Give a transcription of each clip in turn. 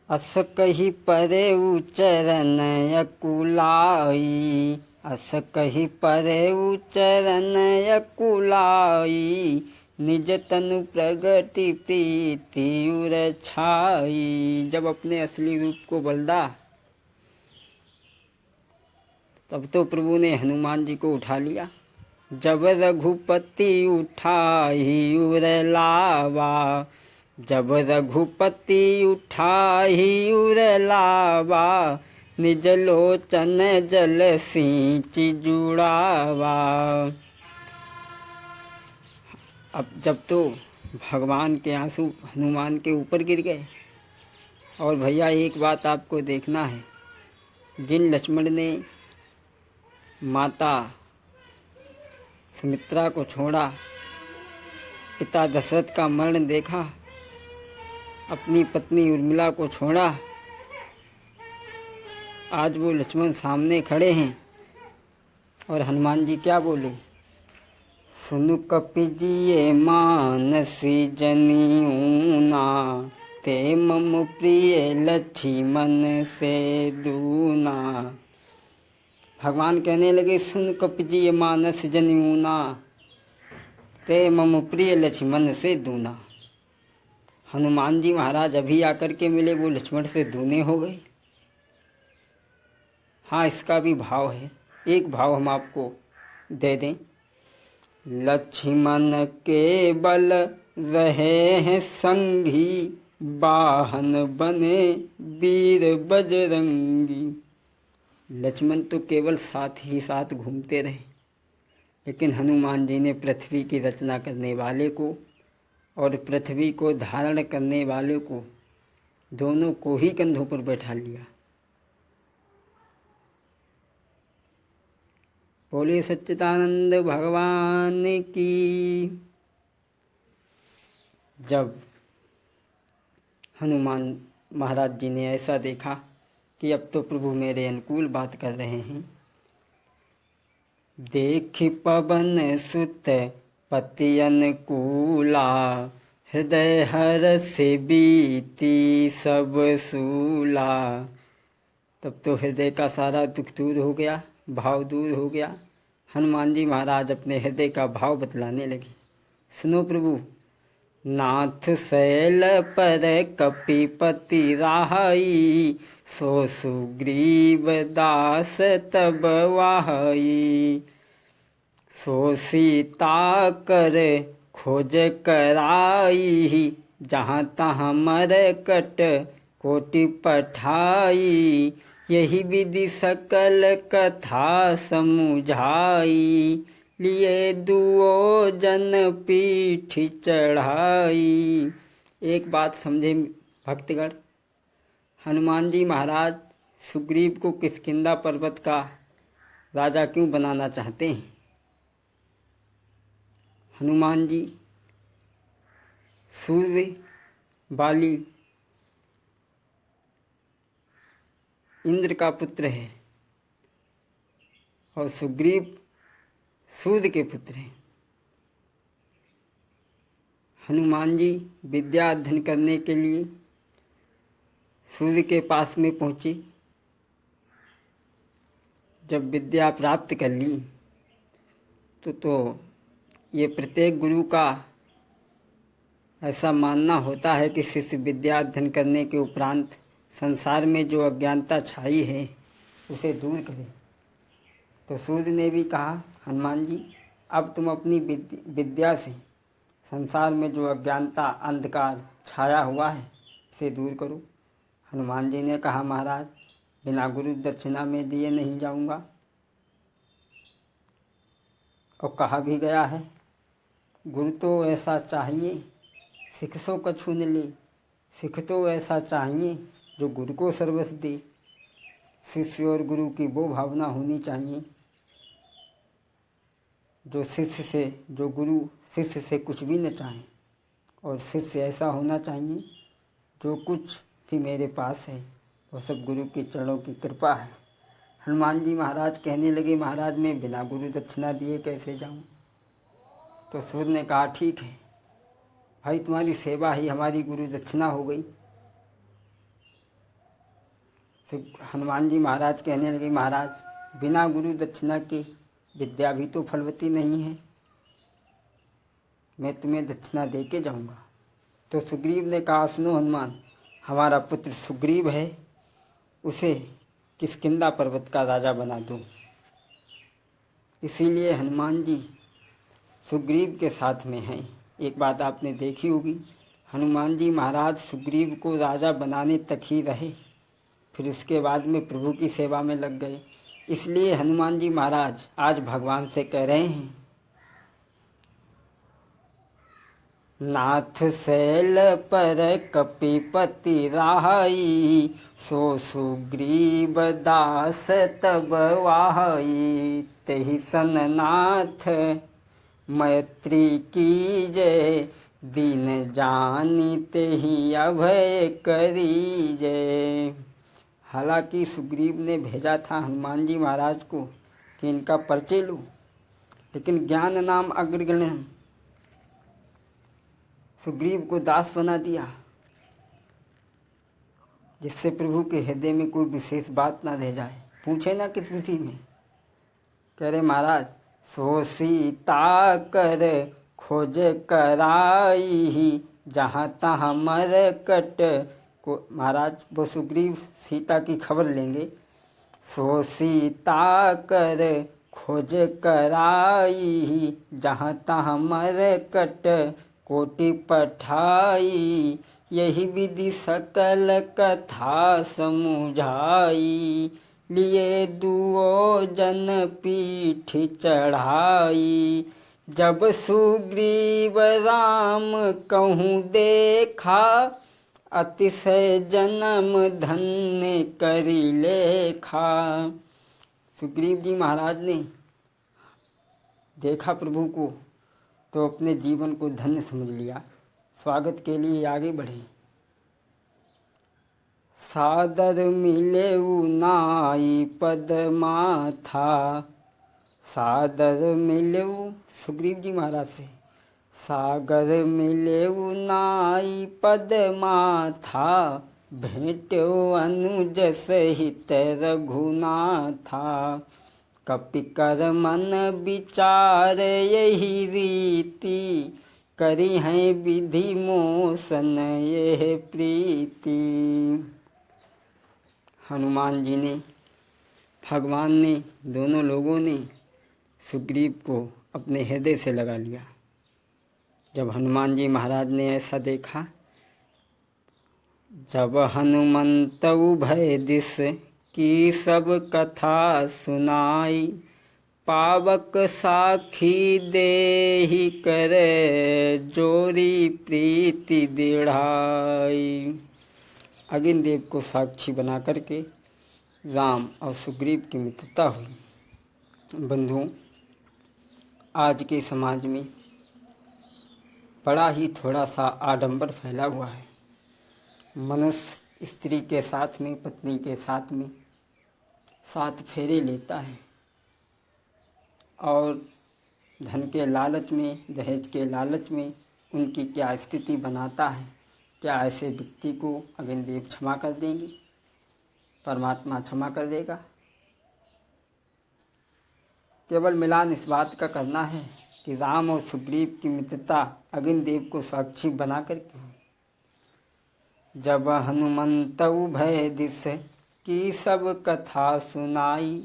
अस कही परे चरण अकुलाई, अस कही परे चरण अकुलाई, निज तनु प्रगति प्रीति उर छाई। जब अपने असली रूप को बलदा तब तो प्रभु ने हनुमान जी को उठा लिया। जब रघुपति उठाई उर लावा, जब रघुपति उठाई उर लावा, निज लोचन जल सींचि जुड़ावा। अब जब तो भगवान के आंसू हनुमान के ऊपर गिर गए। और भैया एक बात आपको देखना है, जिन लक्ष्मण ने माता सुमित्रा को छोड़ा, पिता दशरथ का मरण देखा, अपनी पत्नी उर्मिला को छोड़ा, आज वो लक्ष्मण सामने खड़े हैं और हनुमान जी क्या बोले? सुनु कपिजिए मानसी जनियूना, ते मम प्रिय लक्ष्मण से दूना। भगवान कहने लगे, सुन कपिजिए मानस जनियूना, ते मम प्रिय लक्ष्मण से दूना। हनुमान जी महाराज अभी आकर के मिले, वो लक्ष्मण से दूने हो गए। हाँ, इसका भी भाव है, एक भाव हम आपको दे दें। लक्ष्मण के बल रहे हैं संगी, वाहन बने वीर बजरंगी। लक्ष्मण तो केवल साथ ही साथ घूमते रहे, लेकिन हनुमान जी ने पृथ्वी की रचना करने वाले को और पृथ्वी को धारण करने वाले को, दोनों को ही कंधों पर बैठा लिया। बोले सच्चिदानंद भगवान की। जब हनुमान महाराज जी ने ऐसा देखा कि अब तो प्रभु मेरे अनुकूल बात कर रहे हैं, देखि पवन सुत पति अनुकूला, हृदय हर्ष बीती सब सूला। तब तो हृदय का सारा दुख दूर हो गया, भाव दूर हो गया। हनुमान जी महाराज अपने हृदय का भाव बतलाने लगे। सुनो प्रभु, नाथ शैल पर कपिपति राही, सो सुग्रीव दास तब वाही। सो सीता कर खोज कराई, जहाँ तहाँ मरकट कोटि पठाई। यही विधि सकल कथा समुझाई, लिए दुओ जन पीठ चढ़ाई। एक बात समझे भक्तगण, हनुमान जी महाराज सुग्रीव को किष्किंधा पर्वत का राजा क्यों बनाना चाहते हैं? हनुमान जी सूर्य बाली इंद्र का पुत्र है और सुग्रीव सूर्य के पुत्र हैं। हनुमान जी विद्या अध्ययन करने के लिए सूर्य के पास में पहुँचे। जब विद्या प्राप्त कर ली तो ये प्रत्येक गुरु का ऐसा मानना होता है कि शिष्य विद्या अध्ययन करने के उपरांत संसार में जो अज्ञानता छाई है उसे दूर करें। तो सूर्य ने भी कहा, हनुमान जी अब तुम अपनी विद्या से संसार में जो अज्ञानता अंधकार छाया हुआ है इसे दूर करो। हनुमान जी ने कहा, महाराज बिना गुरु दक्षिणा में दिए नहीं जाऊंगा। और कहा भी गया है, गुरु तो ऐसा चाहिए सिख सो कछु न ले। सिख तो ऐसा चाहिए जो गुरु को सर्वस्व दे। शिष्य और गुरु की वो भावना होनी चाहिए जो गुरु शिष्य से कुछ भी न चाहे, और शिष्य ऐसा होना चाहिए जो कुछ भी मेरे पास है वो सब गुरु के चरणों की कृपा है। हनुमान जी महाराज कहने लगे, महाराज मैं बिना गुरु दक्षिणा दिए कैसे जाऊं? तो सूर्य ने कहा, ठीक है भाई, तुम्हारी सेवा ही हमारी गुरु दक्षिणा हो गई। हनुमान जी महाराज कहने लगे, महाराज बिना गुरु दक्षिणा के विद्या भी तो फलवती नहीं है, मैं तुम्हें दक्षिणा दे के जाऊँगा। तो सुग्रीव ने कहा, सुनो हनुमान, हमारा पुत्र सुग्रीव है, उसे किष्किंधा पर्वत का राजा बना दो। इसीलिए हनुमान जी सुग्रीव के साथ में हैं। एक बात आपने देखी होगी, हनुमान जी महाराज सुग्रीव को राजा बनाने तक ही रहे, फिर उसके बाद में प्रभु की सेवा में लग गए। इसलिए हनुमान जी महाराज आज भगवान से कह रहे हैं, नाथ शैल पर कपिपति राही, सो सुग्रीव दास तब वाही। तेहि सन नाथ मैत्री कीजय, दीन जानी तेहि अभय करीजय। हालांकि सुग्रीव ने भेजा था हनुमान जी महाराज को कि इनका परिचय लो, लेकिन ज्ञान नाम अग्रगण्य सुग्रीव को दास बना दिया, जिससे प्रभु के हृदय में कोई विशेष बात ना रह जाए। पूछे ना किस विषय में, कह रहे महाराज, सो सीता कर खोज कराई, जहाँ तहाँ मरकट को। महाराज वो सुग्रीव सीता की खबर लेंगे। सो सीता कर खोज कराई, जहाँ तहाँ मरकट कोटि पठाई। यही विधि सकल कथा समुझाई, लिए दुओ जन पीठ चढ़ाई। जब सुग्रीव राम कहूँ देखा, अतिशय जन्म धन्य करी लेखा। सुग्रीव जी महाराज ने देखा प्रभु को तो अपने जीवन को धन्य समझ लिया, स्वागत के लिए आगे बढ़े। सादर मिलेऊ नाई पद माथा, सादर मिलेऊ सुग्रीव जी महाराज से, सागर मिलेऊ नाई पद माथा, भेंटो अनुज सहित रघुनाथा। कपिकर मन विचार यही रीति, करी हैं विधि मोसन यह प्रीति। हनुमान जी ने, भगवान ने, दोनों लोगों ने सुग्रीव को अपने हृदय से लगा लिया। जब हनुमान जी महाराज ने ऐसा देखा, जब हनुमंत उभय दिस की सब कथा सुनाई, पावक साखी देहि करे जोरी प्रीति दृढ़ाई। अग्नि देव को साक्षी बना करके राम और सुग्रीव की मित्रता हुई। बंधुओं, आज के समाज में बड़ा ही थोड़ा सा आडंबर फैला हुआ है। मनुष्य स्त्री के साथ में, पत्नी के साथ में 7 फेरे लेता है और धन के लालच में, दहेज के लालच में उनकी क्या स्थिति बनाता है। क्या ऐसे व्यक्ति को अग्निदेव क्षमा कर देंगे? परमात्मा क्षमा कर देगा? केवल मिलान इस बात का करना है कि राम और सुग्रीव की मित्रता अग्निदेव को साक्षी बना कर के हो। जब हनुमंत उभय दिस की सब कथा सुनाई,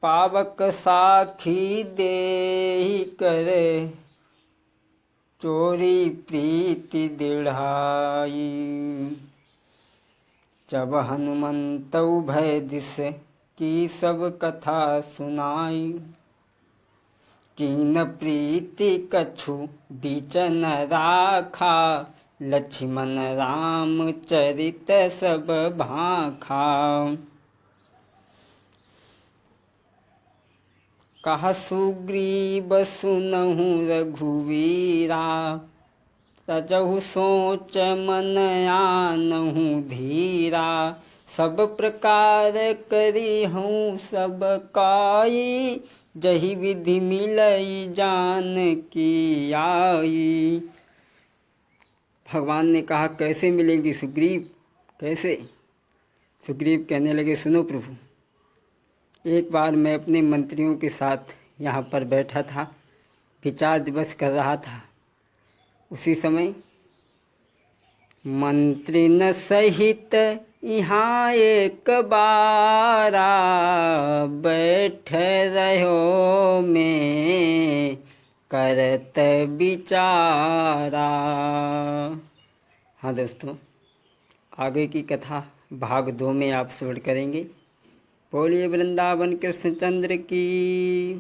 पावक साखी देहि करे चोरी प्रीति दृढ़ाई। जब हनुमंत उभय दिस की सब कथा सुनाई, कीन प्रीति कछु बीच न राखा, लक्ष्मण राम चरित सब भाखा। कहा सुग्रीव सुनहु रघुवीरा, तजहु सोच मन आनहु धीरा। सब प्रकार करी हूँ सब काई, जही विधि मिलई जान की आई। भगवान ने कहा, कैसे मिलेंगी सुग्रीव? कैसे? सुग्रीव कहने लगे, सुनो प्रभु, एक बार मैं अपने मंत्रियों के साथ यहाँ पर बैठा था, विचार दिवस कर रहा था। उसी समय मंत्री न सहित यहाँ एक बारा, बैठ रहो में करत विचारा। हाँ दोस्तों, आगे की कथा भाग 2 में आप श्रवण करेंगे। बोलिए वृंदावन कृष्ण चंद्र की।